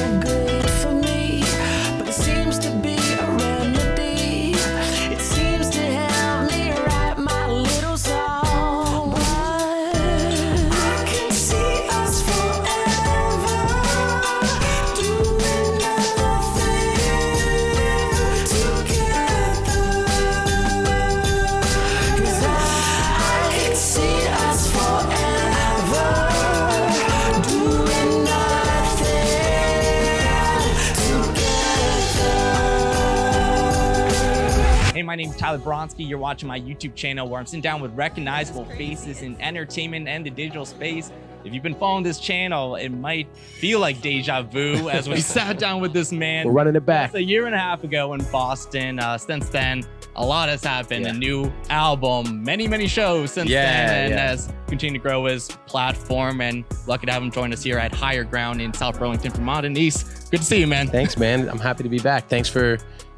no good for me, but it seems to be a remedy. It seems to help me write my little song. But I can see us forever doing nothing together. 'Cause I can see us forever doing nothing together. Hey, my name's Tyler Boronski. You're watching my YouTube channel where I'm sitting down with recognizable faces in entertainment and the digital space. If you've been following this channel, it might feel like deja vu as we sat down with this man. We're running it back. A year and a half ago in Boston. Since then, a lot has happened. Yeah. A new album, many shows since then, and has continued to grow his platform. And lucky to have him join us here at Higher Ground in South Burlington, Vermont. And East, good to see you, man. Thanks, man. I'm happy to be back. Thanks for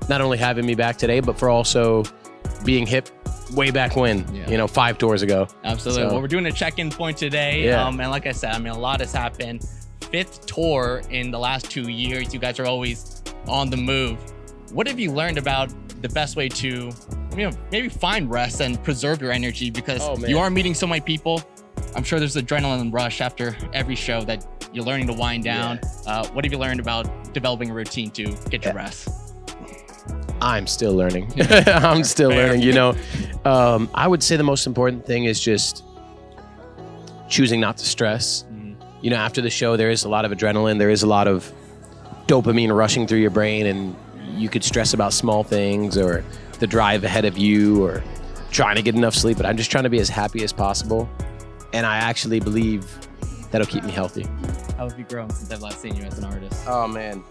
not only having me back today, but for also being hip way back when, 5 tours ago. Absolutely. So- Well, we're doing a check-in point today. Yeah. And like I said, a lot has happened. 5th tour in the last 2 years. You guys are always on the move. What have you learned about the best way to, maybe find rest and preserve your energy? Because you are meeting so many people. I'm sure there's adrenaline rush after every show that you're learning to wind down. What have you learned about developing a routine to get your rest? I'm still learning. I'm still learning, I would say the most important thing is just choosing not to stress. After the show, there is a lot of adrenaline. There is a lot of dopamine rushing through your brain, and you could stress about small things or the drive ahead of you or trying to get enough sleep. But I'm just trying to be as happy as possible. And I actually believe that'll keep me healthy. How have you grown since I've last seen you as an artist? Oh, man.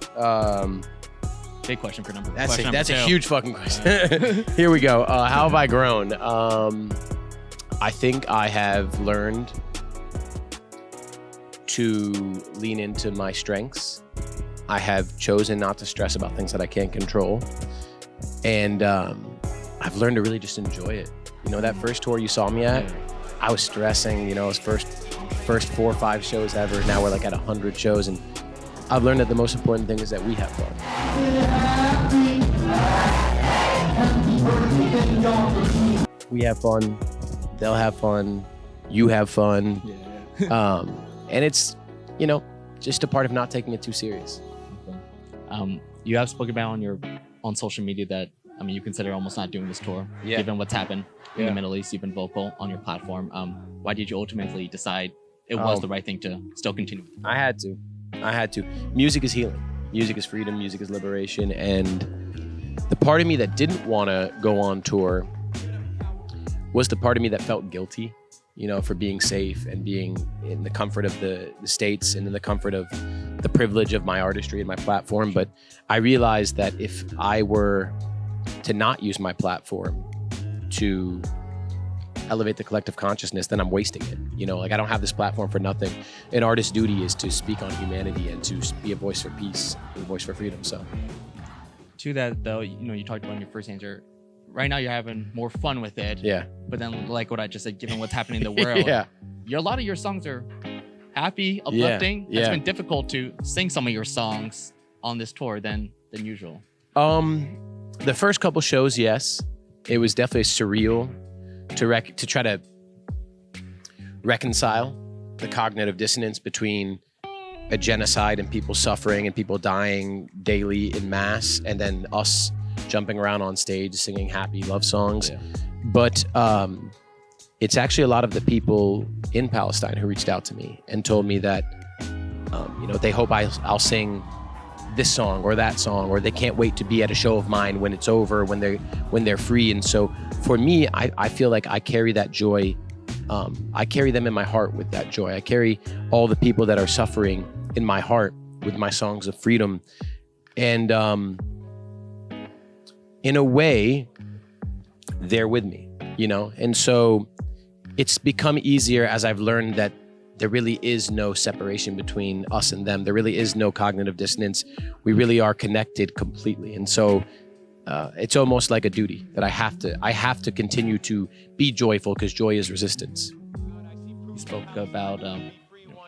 Big question for number That's two. a huge fucking question. Here we go. How have I grown? I think I have learned to lean into my strengths. I have chosen not to stress about things that I can't control. And I've learned to really just enjoy it. That first tour you saw me at, I was stressing, it was first 4 or 5 shows ever. Now we're like at 100 shows. And I've learned that the most important thing is that we have fun. We have fun. They'll have fun. You have fun. And it's, just a part of not taking it too serious. You have spoken about on social media that, you consider almost not doing this tour, given what's happened in the Middle East. You've been vocal on your platform. Why did you ultimately decide it was the right thing to still continue? I had to. Music is healing. Music is freedom. Music is liberation. And the part of me that didn't want to go on tour was the part of me that felt guilty, for being safe and being in the comfort of the States and in the comfort of the privilege of my artistry and my platform. But I realized that if I were to not use my platform to elevate the collective consciousness, then I'm wasting it. I don't have this platform for nothing. An artist's duty is to speak on humanity and to be a voice for peace, a voice for freedom. So, to that though, you talked about in your first answer. Right now, you're having more fun with it. Yeah. But then, like what I just said, given what's happening in the world, a lot of your songs are happy, uplifting. It's been difficult to sing some of your songs on this tour than usual. The first couple shows, yes, it was definitely surreal to try to reconcile the cognitive dissonance between a genocide and people suffering and people dying daily in mass, and then us jumping around on stage singing happy love songs. But it's actually a lot of the people in Palestine who reached out to me and told me that they hope I'll sing this song or that song, or they can't wait to be at a show of mine when it's over, when they're free. And so for me, I feel like I carry that joy. I carry them in my heart with that joy. I carry all the people that are suffering in my heart with my songs of freedom. And in a way, they're with me, And so it's become easier as I've learned that there really is no separation between us and them. There really is no cognitive dissonance. We really are connected completely. And so it's almost like a duty that I have to continue to be joyful, because joy is resistance. You spoke about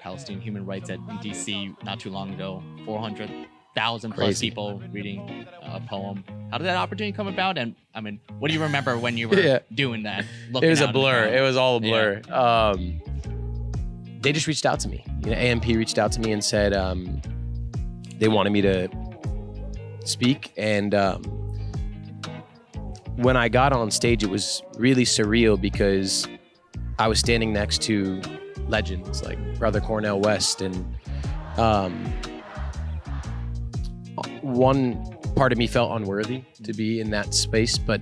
Palestinian human rights in DC not too long ago. 400,000 plus Crazy. people reading a poem. How did that opportunity come about? And I mean, what do you remember when you were Yeah. doing that? It was a out in the blur. crowd? It was all a blur. They just reached out to me. AMP reached out to me and said they wanted me to speak. And when I got on stage, it was really surreal because I was standing next to legends like Brother Cornel West, and one part of me felt unworthy to be in that space, but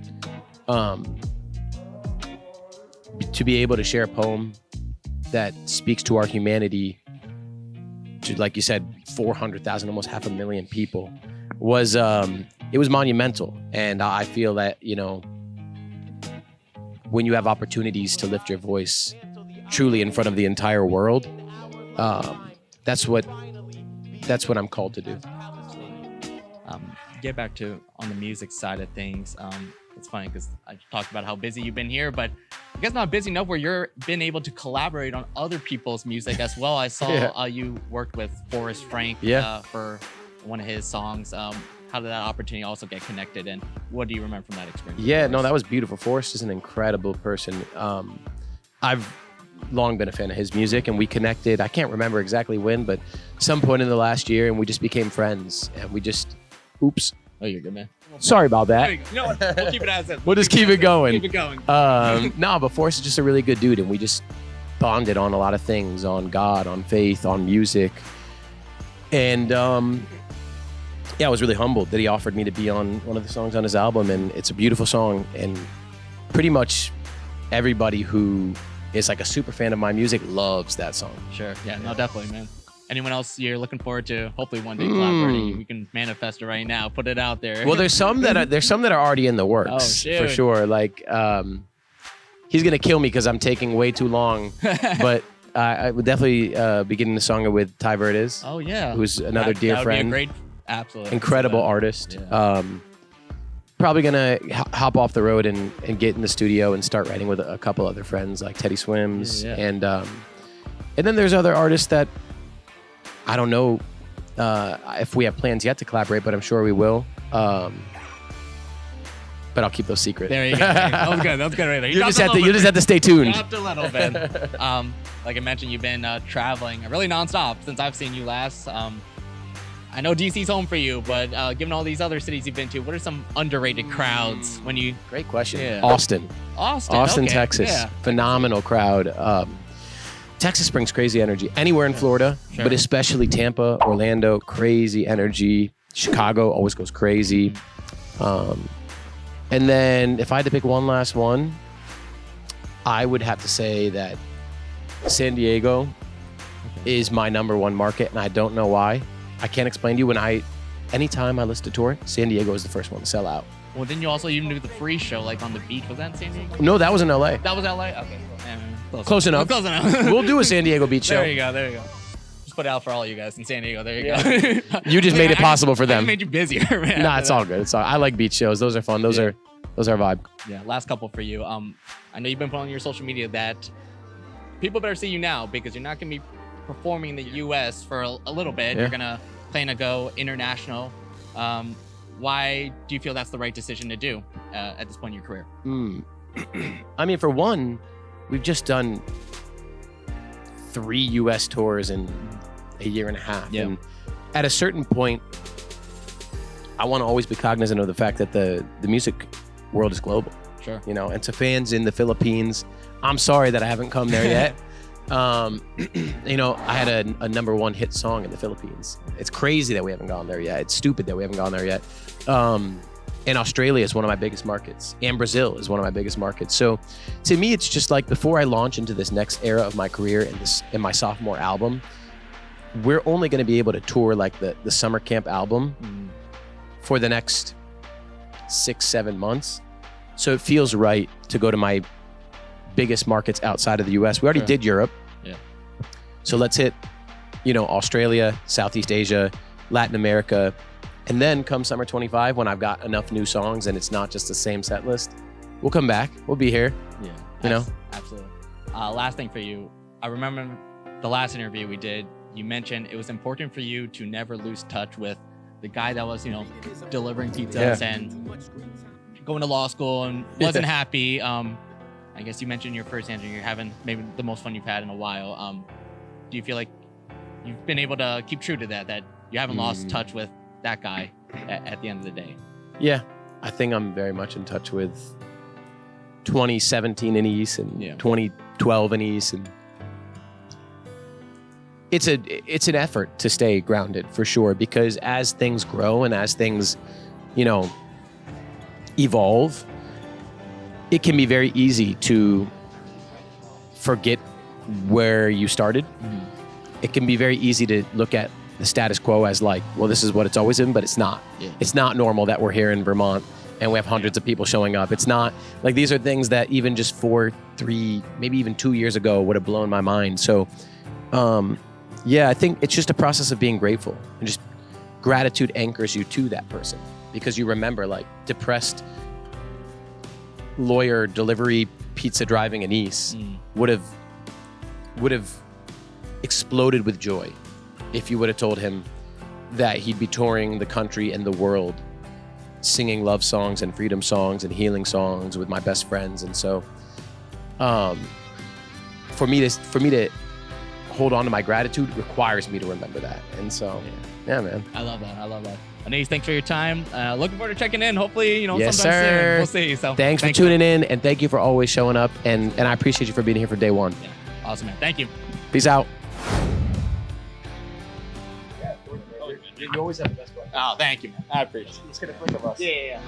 to be able to share a poem that speaks to our humanity to, like you said, 400,000, almost 500,000 people was it was monumental. And I feel that, when you have opportunities to lift your voice truly in front of the entire world, that's what I'm called to do. Get back to on the music side of things. It's funny because I talked about how busy you've been here, but I guess not busy enough where you're been able to collaborate on other people's music as well. I saw you worked with Forrest for one of his songs. How did that opportunity also get connected, and what do you remember from that experience? Yeah, no, that was beautiful. Forrest is an incredible person. I've long been a fan of his music, and we connected. I can't remember exactly when, but some point in the last year, and we just became friends. And we just, oops. Oh, you're good, man. Sorry about that. You know what? We'll keep it as it. We'll just keep it going. Keep it going. No, but Forrest is just a really good dude, and we just bonded on a lot of things, on God, on faith, on music. And I was really humbled that he offered me to be on one of the songs on his album, and it's a beautiful song. And pretty much everybody who is like a super fan of my music loves that song. Sure. Yeah, no, definitely, man. Anyone else you're looking forward to hopefully one day collaborating? We can manifest it right now. Put it out there. Well, there's some that are already in the works. Oh, shoot. For sure. Like he's gonna kill me because I'm taking way too long. But I would definitely be getting the song with Ty Verdes. Oh yeah. Who's another dear that would friend. Be a great, absolutely Incredible artist. Yeah. Probably gonna hop off the road and get in the studio and start writing with a couple other friends like Teddy Swims. Yeah. And then there's other artists that I don't know if we have plans yet to collaborate, but I'm sure we will. But I'll keep those secret. There you go. That was good. That was good right there. You just have to stay tuned. Dropped a little bit. Like I mentioned, you've been traveling really nonstop since I've seen you last. I know DC's home for you, but given all these other cities you've been to, what are some underrated crowds when you? Great question. Yeah. Austin, okay. Texas. Yeah. Phenomenal crowd. Texas brings crazy energy. Anywhere in Florida, Sure. but especially Tampa, Orlando, crazy energy. Chicago always goes crazy. And then if I had to pick one last one, I would have to say that San Diego is my number one market, and I don't know why. I can't explain to you. Anytime I list a tour, San Diego is the first one to sell out. Well, didn't you also even do the free show like on the beach? Was that in San Diego? No, that was in LA. That was LA. Okay. Close enough. Close enough. We'll do a San Diego beach show. There you go. Just put it out for all you guys in San Diego. There you go. You just made it possible for I them. made you busier, man. Nah, it's all good. I like beach shows. Those are fun. Those are vibe. Yeah. Last couple for you. I know you've been putting on your social media that people better see you now because you're not gonna be performing in the U.S. for a little bit. Yeah. You're gonna plan to go international. Why do you feel that's the right decision to do at this point in your career? I mean, for one, we've just done 3 U.S. tours in a year and a half. Yeah. And at a certain point, I want to always be cognizant of the fact that the music world is global. Sure. And to fans in the Philippines, I'm sorry that I haven't come there yet. I had a number one hit song in the Philippines. It's crazy that we haven't gone there yet. It's stupid that we haven't gone there yet. And Australia is one of my biggest markets. And Brazil is one of my biggest markets. So to me, it's just like before I launch into this next era of my career in my sophomore album, we're only going to be able to tour like the summer camp album for the next 6-7 months. So it feels right to go to my biggest markets outside of the US. We already did Europe. Yeah. So let's hit, Australia, Southeast Asia, Latin America. And then come summer 25, when I've got enough new songs and it's not just the same set list, we'll come back. We'll be here. Yeah. Absolutely. Last thing for you. I remember the last interview we did, you mentioned it was important for you to never lose touch with the guy that was, delivering pizzas and going to law school and wasn't happy. I guess you mentioned your first answer, you're having maybe the most fun you've had in a while. Do you feel like you've been able to keep true to that you haven't lost touch with that guy at the end of the day? Yeah, I think I'm very much in touch with 2017 Anise and 2012 Anise, and it's an effort to stay grounded for sure, because as things grow and as things, evolve, it can be very easy to forget where you started. It can be very easy to look at the status quo as like, well, this is what it's always been, but it's not. It's not normal that we're here in Vermont and we have hundreds of people showing up. It's not like, these are things that even just 4, 3, maybe even 2 years ago would have blown my mind. So, I think it's just a process of being grateful, and just gratitude anchors you to that person, because you remember, like, depressed lawyer, delivery, pizza driving Anise would have exploded with joy if you would have told him that he'd be touring the country and the world singing love songs and freedom songs and healing songs with my best friends. And so for me to hold on to my gratitude requires me to remember that. And so yeah, man. I love that. Anise, thanks for your time. Looking forward to checking in. Hopefully, yes, sometime sir. soon. We'll see. So thanks for tuning in, and thank you for always showing up. And I appreciate you for being here for day one. Yeah. Awesome, man. Thank you. Peace out. You always have the best one. Oh, thank you, man. I appreciate it. Just gonna click of us. Yeah.